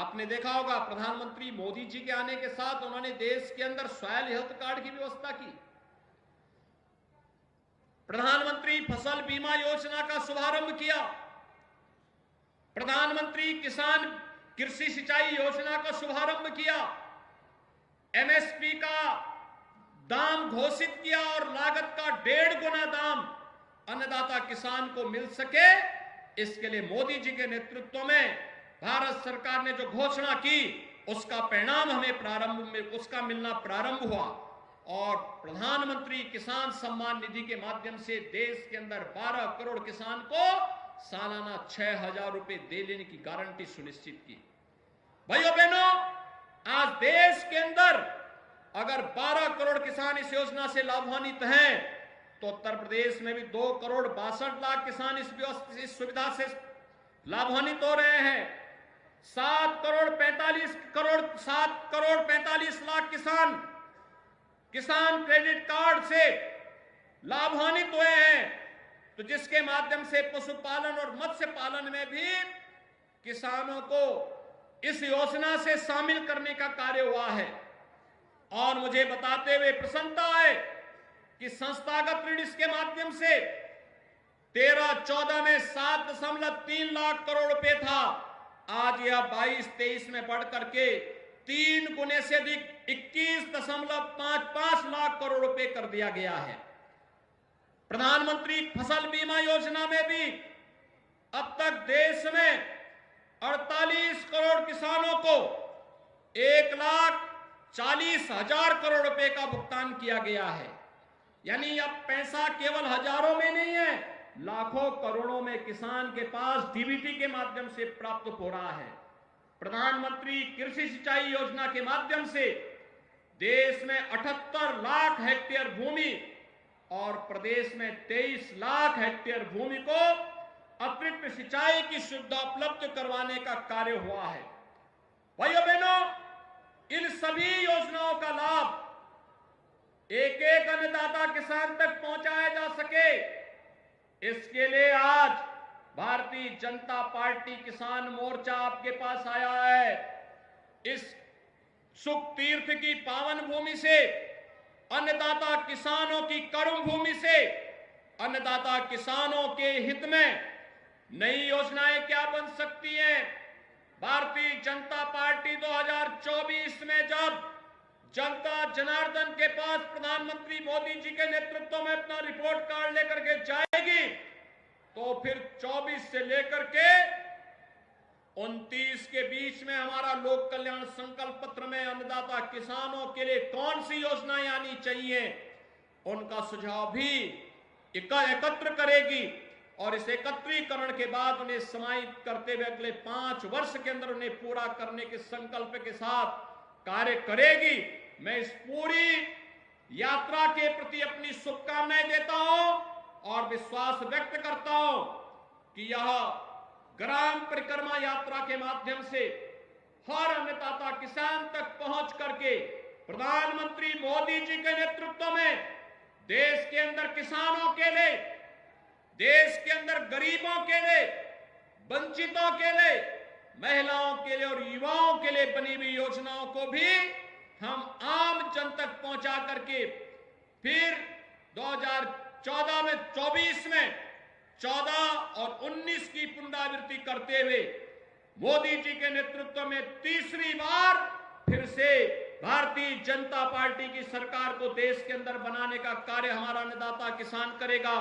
आपने देखा होगा प्रधानमंत्री मोदी जी के आने के साथ उन्होंने देश के अंदर सॉयल हेल्थ कार्ड की व्यवस्था की। प्रधानमंत्री फसल बीमा योजना का शुभारंभ किया। प्रधानमंत्री किसान कृषि सिंचाई योजना का शुभारंभ किया। एमएसपी का दाम घोषित किया और लागत का 1.5 गुना दाम अन्नदाता किसान को मिल सके, इसके लिए मोदी जी के नेतृत्व में भारत सरकार ने जो घोषणा की उसका परिणाम हमें उसका मिलना प्रारंभ हुआ और प्रधानमंत्री किसान सम्मान निधि के माध्यम से देश के अंदर 12 करोड़ किसान को सालाना 6,000 रुपए दे लेने की गारंटी सुनिश्चित की। भाइयों बहनों, आज देश के अंदर अगर 12 करोड़ किसान इस योजना से लाभान्वित हैं तो उत्तर प्रदेश में भी 2 करोड़ 62 लाख किसान इस सुविधा से लाभान्वित हो रहे हैं। 7 करोड़ 45 लाख किसान क्रेडिट कार्ड से लाभान्वित हुए हैं, तो जिसके माध्यम से पशुपालन और मत्स्य पालन में भी किसानों को इस योजना से शामिल करने का कार्य हुआ है। और मुझे बताते हुए प्रसन्नता है कि संस्थागत ऋण इसके माध्यम से 13-14 में 7.3 लाख करोड़ रुपए था, आज यह 22-23 में बढ़ करके 3 गुने से अधिक 21.55 लाख करोड़ रुपए कर दिया गया है। प्रधानमंत्री फसल बीमा योजना में भी अब तक देश में 48 करोड़ किसानों को 1,40,000 करोड़ रुपए का भुगतान किया गया है। यानी अब पैसा केवल हजारों में नहीं है, लाखों करोड़ों में किसान के पास डीबीटी के माध्यम से प्राप्त हो रहा है। प्रधानमंत्री कृषि सिंचाई योजना के माध्यम से देश में 78 लाख हेक्टेयर भूमि और प्रदेश में 23 लाख हेक्टेयर भूमि को अतिरिक्त सिंचाई की सुविधा उपलब्ध करवाने का कार्य हुआ है। भाइयों बहनों, इन सभी योजनाओं का लाभ एक एक अन्नदाता किसान तक पहुंचाया जा सके, इसके लिए आज भारतीय जनता पार्टी किसान मोर्चा आपके पास आया है। इस सुख तीर्थ की पावन भूमि से, अन्नदाता किसानों की कर्म भूमि से, अन्नदाता किसानों के हित में नई योजनाएं क्या बन सकती हैं। भारतीय जनता पार्टी 2024 में जब जनता जनार्दन के पास प्रधानमंत्री मोदी जी के नेतृत्व में अपना रिपोर्ट कार्ड लेकर के जाएगी, तो फिर 24 से लेकर के 29 के बीच में हमारा लोक कल्याण संकल्प पत्र में अन्नदाता किसानों के लिए कौन सी योजनाएं आनी चाहिए, उनका सुझाव भी एकत्र करेगी और इस एकत्रीकरण के बाद उन्हें समाहित करते हुए अगले 5 वर्ष के अंदर उन्हें पूरा करने के संकल्प के साथ कार्य करेगी। मैं इस पूरी यात्रा के प्रति अपनी शुभकामनाएं देता हूं और विश्वास व्यक्त करता हूं कि यह ग्राम परिक्रमा यात्रा के माध्यम से हर अन्नदाता किसान तक पहुंच करके प्रधानमंत्री मोदी जी के नेतृत्व में देश के अंदर किसानों के लिए, देश के अंदर गरीबों के लिए, वंचितों के लिए, महिलाओं के लिए और युवाओं के लिए बनी हुई योजनाओं को भी हम आम जन तक पहुंचा करके फिर 2014 में 24 में 14 और 19 की पुनरावृत्ति करते हुए मोदी जी के नेतृत्व में तीसरी बार फिर से भारतीय जनता पार्टी की सरकार को देश के अंदर बनाने का कार्य हमारा अन्नदाता किसान करेगा।